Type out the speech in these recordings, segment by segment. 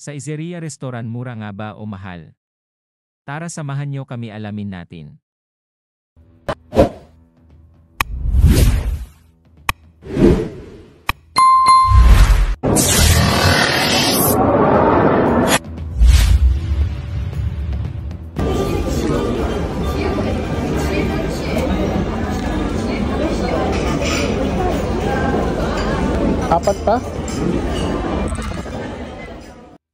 Sa Izeria Restaurant mura nga ba o mahal? Tara samahan niyo kami alamin natin. Apat pa?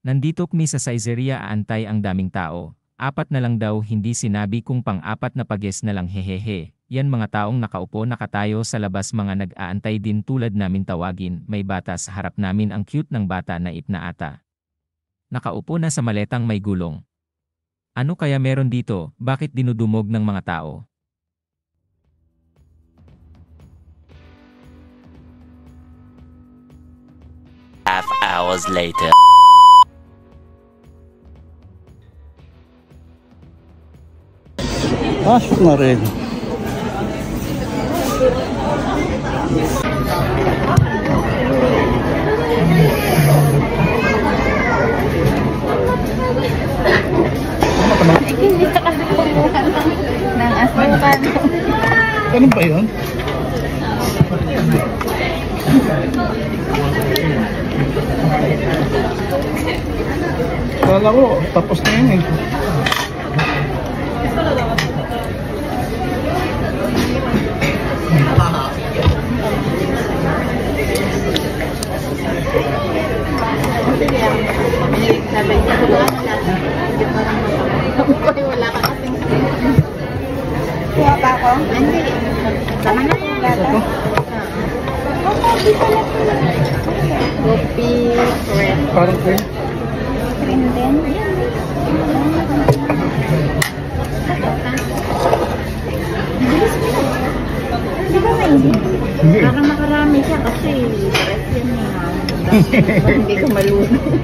Nandito kami sa Izeria aantay ang daming tao. Apat na lang daw, hindi sinabi kung pang-apat na pages na lang, hehehe. Yan mga taong nakaupo nakatayo sa labas, mga nag-aantay din tulad namin tawagin. May bata sa harap namin, ang cute ng bata na ipna ata. Nakaupo na sa maletang may gulong. Ano kaya meron dito? Bakit dinudumog ng mga tao? Half hours later. Pasok na rin. Hindi ka kasi kumuha ng asukan. Ganun ba yun? Kala ko, tapos na yun eh. Wala ka kasing kuha pa ako? Hindi. Tama na yung gata. Kopi, cream. Parang cream. Cream din. Di ba mainit? Hindi. Parang makarami siya kasi stress yan eh. Hindi ko malunod.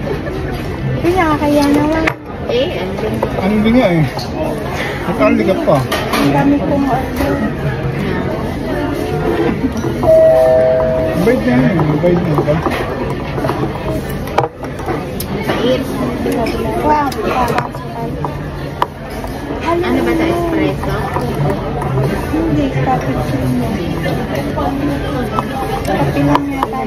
Kaya kaya naman. Eh, andun. Ano din nga eh. Nakaligap pa. Ang dami kong order. Bayad na yun. Bayad na yun. Mait. Wow. Ano ba ito? Espresso? Hindi. Cappuccino. Kapi lang yata.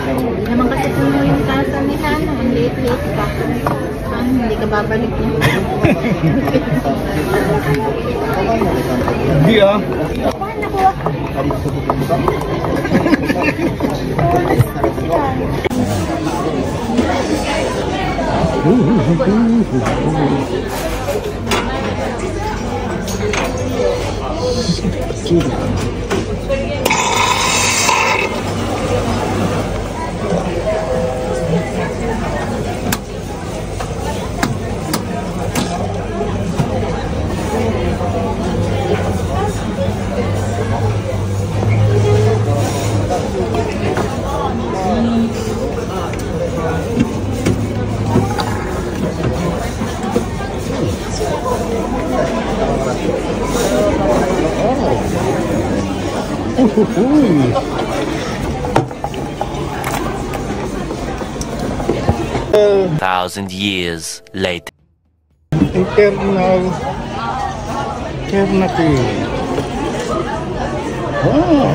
Hindi naman kasi puno yung tasa ni Hana. Ang late-late pa. Hindi ka babalik niya. Hindi ah. Paano nakuha? Uy. 1,000 years later. Internal alternative. Wow.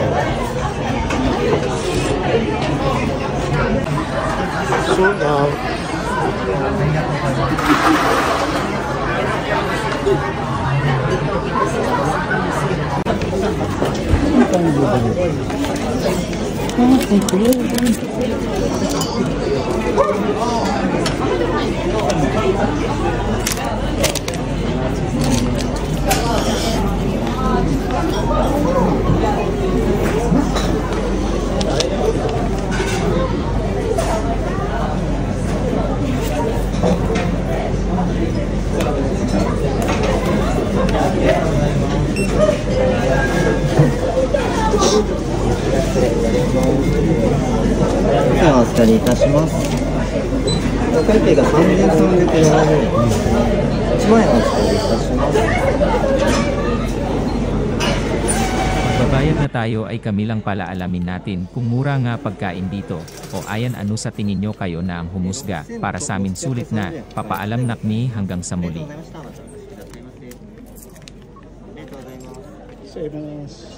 Sold out.お預かりいたします。会計が3370円。1万円お使いでしたします。 Babayad na tayo ay kami lang pala alamin natin kung mura nga pagkain dito. O ayan, ano sa tingin nyo, kayo na ang humusga. Para sa amin sulit na. Papaalam na kami hanggang sa muli. 失礼します。